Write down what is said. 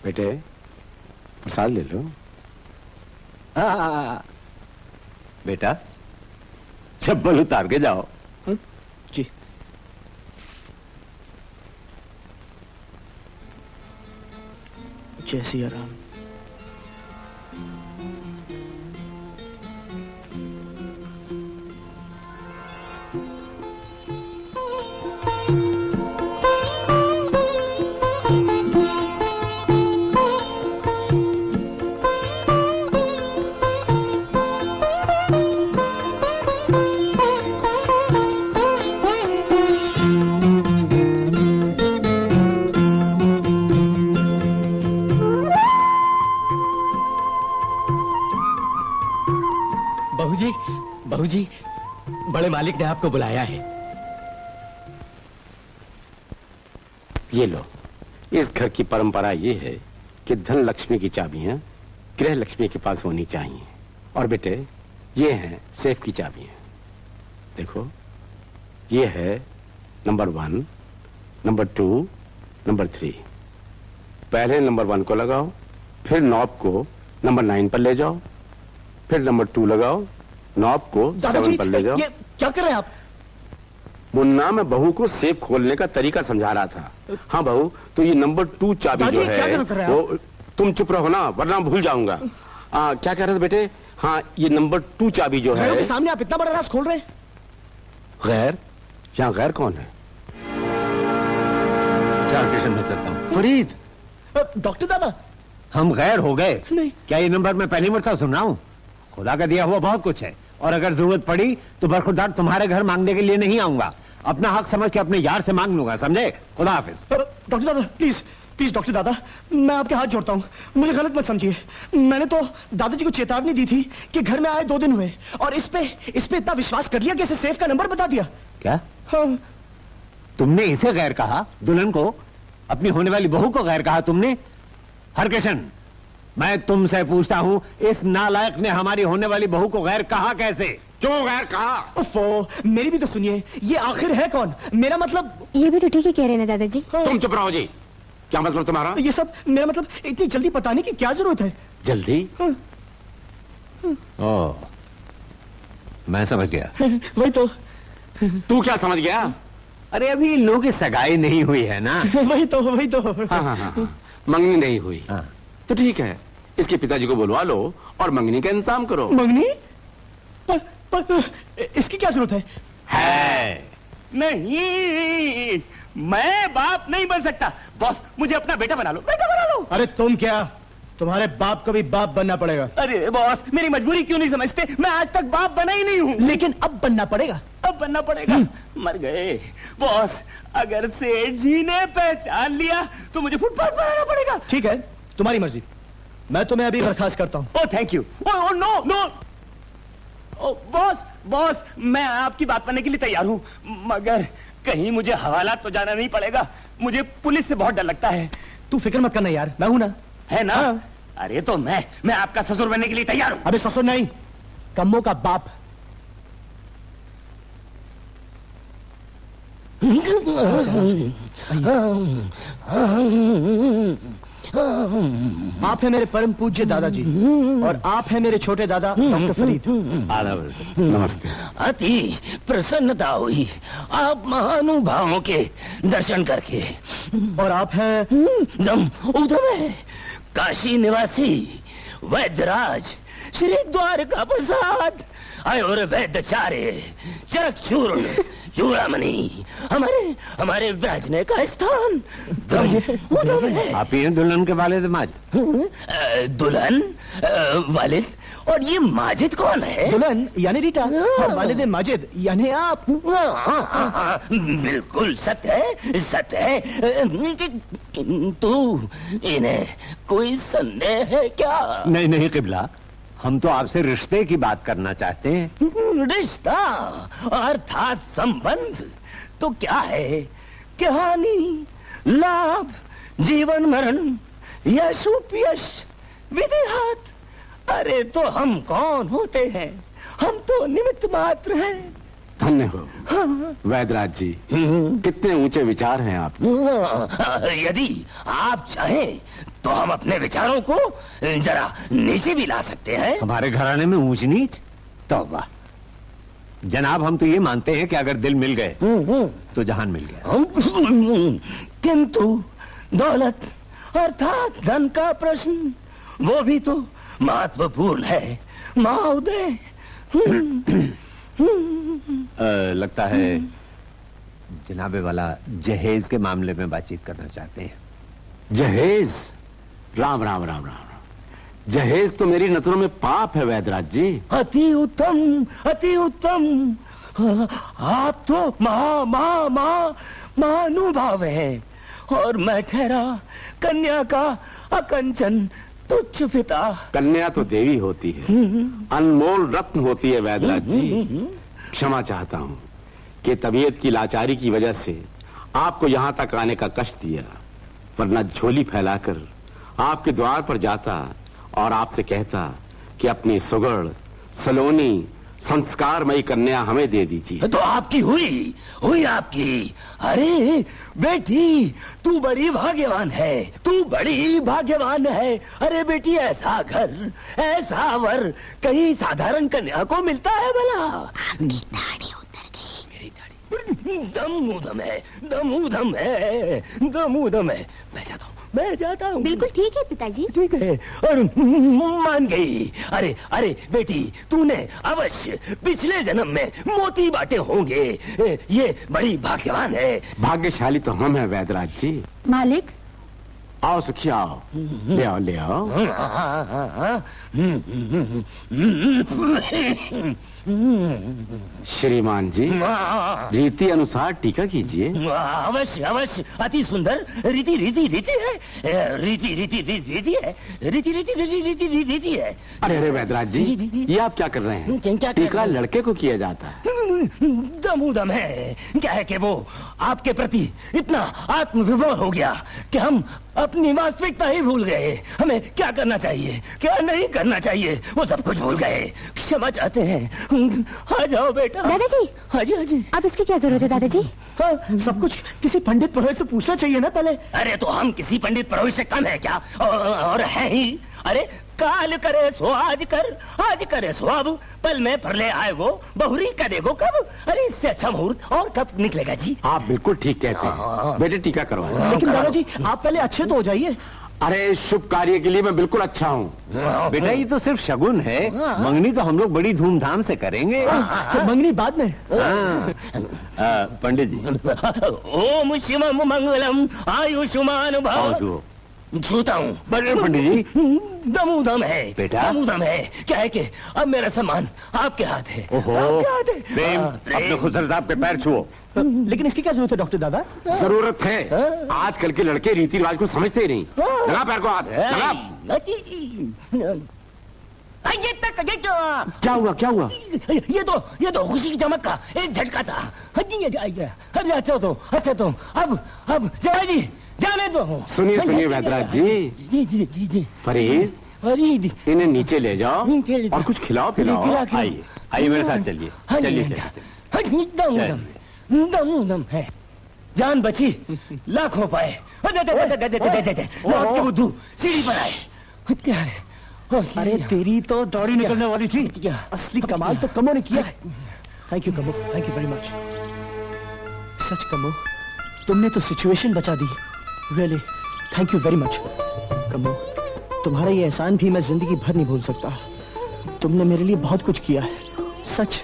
बेटे प्रसाद ले लो। बेटा चप्पल उतार के जाओ। जी। जय सिया राम। बहू जी, बड़े मालिक ने आपको बुलाया है। ये लो, इस घर की परंपरा ये है कि धन लक्ष्मी की चाबियां गृह लक्ष्मी के पास होनी चाहिए। और बेटे ये हैं सेफ की चाबियां। देखो ये है नंबर 1, नंबर 2, नंबर 3। पहले नंबर 1 को लगाओ, फिर नॉब को नंबर 9 पर ले जाओ, फिर नंबर 2 लगाओ, नॉब को 7 पर ले जाओ। ये क्या कर रहे हैं आप? मुन्ना, मैं बहू को सेफ खोलने का तरीका समझा रहा था। हाँ बहू, तो ये नंबर 2 चाबी जो है वो, तुम चुप रहो ना वरना भूल जाऊंगा। क्या कह रहे थे बेटे? हाँ, ये नंबर 2 चाबी जो है। सामने आप इतना बड़ा राज खोल रहे हैं। गैर? यहाँ गैर कौन है? किशन में चलता हूँ। फरीद। डॉक्टर दादा, हम गैर हो गए? नहीं। क्या ये नंबर मैं पहली मरतबा सुन रहा हूँ? खुदा का दिया हुआ बहुत कुछ है, और अगर जरूरत पड़ी तो बरखुरदार तुम्हारे घर मांगने के लिए नहीं आऊंगा। अपना हक समझ के अपने यार से मांग लूंगा, समझे? खुदा हाफिज। डॉक्टर दादा प्लीज प्लीज, डॉक्टर दादा मैं आपके हाथ जोड़ता हूँ, मुझे गलत मत समझिए। मैंने तो दादाजी को चेतावनी दी थी कि घर में आए 2 दिन हुए, और इस पे इतना विश्वास कर लिया कि इसे सेफ का नंबर बता दिया। क्या? हाँ। तुमने इसे गैर कहा? दुल्हन को, अपनी होने वाली बहू को गैर कहा तुमने? हरकिशन, मैं तुमसे पूछता हूं, इस नालायक ने हमारी होने वाली बहू को गैर कहा कैसे? क्यों गैर कहा? उफ़ो, मेरी भी तो सुनिए, ये आखिर है कौन? मेरा मतलब। ये भी तो ठीक ही कह रहे हैं दादाजी। तुम चुप रहो जी। क्या मतलब तुम्हारा? ये सब मेरा मतलब इतनी जल्दी बताने की क्या जरूरत है? जल्दी? ओह, मैं समझ गया। वही तो। तू क्या समझ गया? अरे अभी इन लोगों की सगाई नहीं हुई है ना। वही तो वही तो। हाँ, मंगनी नहीं हुई। हाँ। तो ठीक है, इसके पिताजी को बुलवा लो और मंगनी का इंतजाम करो। मंगनी? पर इसकी क्या जरूरत है? है नहीं, मैं बाप नहीं बन सकता। बॉस, मुझे अपना बेटा बना लो, बेटा बना लो। अरे तुम क्या, तुम्हारे बाप को भी बाप बनना पड़ेगा। अरे बॉस, मेरी मजबूरी क्यों नहीं समझते? मैं आज तक बाप बना ही नहीं हूँ। लेकिन अब बनना पड़ेगा। अब बनना पड़ेगा। मर गए बॉस, अगर सेठ जी ने पहचान लिया तो मुझे फुटपाथ बनाना पड़ेगा। ठीक है, तुम्हारी मर्जी, मैं तुम्हें अभी बर्खास्त करता हूँ। Oh thank you. Oh no no. Oh boss, boss मैं आपकी बात मानने के लिए तैयार हूँ, मगर कहीं मुझे हवालात तो जाना नहीं पड़ेगा। मुझे पुलिस से बहुत डर लगता है। तू फिक्र मत करना यार, मैं हूं ना। है ना? हाँ। अरे तो मैं आपका ससुर बनने के लिए तैयार हूँ। अबे ससुर नहीं, कम्मों का बाप। आप है मेरे परम पूज्य दादाजी, और आप है मेरे छोटे दादा डॉक्टर फरीद। नमस्ते। अति प्रसन्नता हुई आप महानुभावों के दर्शन करके। और आप हैं दम उधम है, काशी निवासी वैद्यराज श्री द्वारका प्रसाद और वैद्यचार्य चरक चूर्ण चूड़ामणि हमारे विराजने का स्थान दम उधम है। आप ही हैं दुल्हन के वालिद माजिद? दुल्हन वालिद, और ये माजिद कौन है? दुल्हन यानी रीटा, और वालिद माजिद यानी आप। बिल्कुल सत्य है। किंतु इन्हें कोई संदेह है क्या? नहीं किबला, हम तो आपसे रिश्ते की बात करना चाहते हैं। रिश्ता अर्थात संबंध तो क्या है? क्या हानि, लाभ, जीवन मरण, यश उपयश, विधिहात? अरे तो हम कौन होते हैं? हम तो निमित्त मात्र हैं। धन्य हो वैद्यराज जी, कितने ऊंचे विचार हैं आप। यदि आप चाहें तो हम अपने विचारों को जरा नीचे भी ला सकते हैं। हमारे घराने में ऊंच नीच? तौबा। जनाब, हम तो ये मानते हैं कि अगर दिल मिल गए तो जहान मिल गया। किंतु दौलत अर्थात धन का प्रश्न, वो भी तो महत्वपूर्ण है महोदय। लगता है जनाबे वाला जहेज के मामले में बातचीत करना चाहते हैं। जहेज? राम राम राम राम। जहेज तो मेरी नजरों में पाप है वैद्यराज जी। अति उत्तम, अति उत्तम। आप तो महानुभाव हैं और मैं ठहरा कन्या का अकंचन तुच्छ पिता। कन्या तो देवी होती है, अनमोल रत्न होती है वैद्यराज जी। क्षमा चाहता हूँ कि तबीयत की लाचारी की वजह से आपको यहाँ तक आने का कष्ट दिया, वरना झोली फैलाकर आपके द्वार पर जाता और आपसे कहता कि अपनी सुगढ़ सलोनी संस्कारमयी कन्या हमें दे दीजिए। तो आपकी हुई आपकी। अरे बेटी, तू बड़ी भाग्यवान है, तू बड़ी भाग्यवान है। अरे बेटी, ऐसा घर, ऐसा वर कहीं साधारण कन्या को मिलता है भला? आपकी दाढ़ी उतर गई। मेरी दाढ़ी दमूदम है, दमूदम है, दमूदम है। मैं जाता हूँ। बिल्कुल ठीक है पिताजी। ठीक है, और मान गई। अरे अरे बेटी, तूने अवश्य पिछले जन्म में मोती बांटे होंगे। ये बड़ी भाग्यवान है। भाग्यशाली तो हम हैं वैद्यराज जी। मालिक, आओ सुखिया, आओ, ले आओ ले आओ। श्रीमान जी, रीति अनुसार टीका कीजिए। अवश्य अवश्य, अति सुंदर। रीति रीति रीति है, रीति रीति रीति है, रीति रीति रीति रीति है। अरे अरे वैद्यराज जी, ये आप क्या कर रहे हैं? टीका लड़के को किया जाता है। दमूदम है। क्या है कि वो आपके प्रति इतना आत्मविभोर हो गया कि हम अपनी वास्तविकता ही भूल गए। हमें क्या करना चाहिए, क्या नहीं करना चाहिए, वो सब कुछ भूल गए। क्षमा चाहते हैं। आ जाओ बेटा। दादाजी। हाँ जी, हाँ जी। अब इसकी क्या जरूरत है दादाजी? हाँ, सब कुछ किसी पंडित पुरोहित से पूछना चाहिए ना पहले। अरे तो हम किसी पंडित पुरोहित से कम है क्या? और है ही। अरे काल करे सो आज करे सो अब, पल में परले आए वो बहुरी करेगो कब। अरे इससे अच्छा मुहूर्त और कब निकलेगा जी? आप बिल्कुल ठीक कहते हैं। बेटे टीका करवाएं। लेकिन दादाजी, आप पहले अच्छे तो हो जाइए। अरे शुभ कार्य के लिए मैं बिल्कुल अच्छा हूँ। बेटा, ये तो सिर्फ शगुन है। मंगनी तो हम लोग बड़ी धूमधाम से करेंगे। तो मंगनी बाद में। पंडित जी। ओम शिवम मंगलम आयुष्मान भव। छूता हूँ। बड़े पंडित जी, दमूदम है बेटा। दमूदम है। क्या है कि अब मेरा सम्मान आपके हाथ है। ओहो, आपके हाथ है। प्रेम, अपने खुसर साहब के पैर छुओ। लेकिन इसकी क्या जरूरत है डॉक्टर दादा? जरूरत है। आजकल के लड़के रीति रिवाज को समझते ही नहीं। लगा पैर को हाथ, लगा। ये तक ये क्या हुआ क्या हुआ? ये तो खुशी की चमक का एक झटका था। अरे अच्छा तो अब जवाई जी जाने दो। सुनिए वैद्यराज जी। जी। फरीद, इन्हें नीचे ले जाओ और कुछ खिलाओ पिलाओ। आइए मेरे साथ चलिए। चलिए। दम है। जान बची, लाखों पाए। लौट के बुद्धू सीढ़ी पर आए। क्या है? अरे तेरी तो दौड़ी निकलने वाली थी। असली कमाल तो कमो ने किया। थैंक यू कमो, थैंक यू वेरी मच। सच कमो, तुमने तो सिचुएशन बचा दी। Really thank you very much कमो। तुम्हारा ये एहसान भी मैं जिंदगी भर नहीं भूल सकता। तुमने मेरे लिए बहुत कुछ किया है, सच।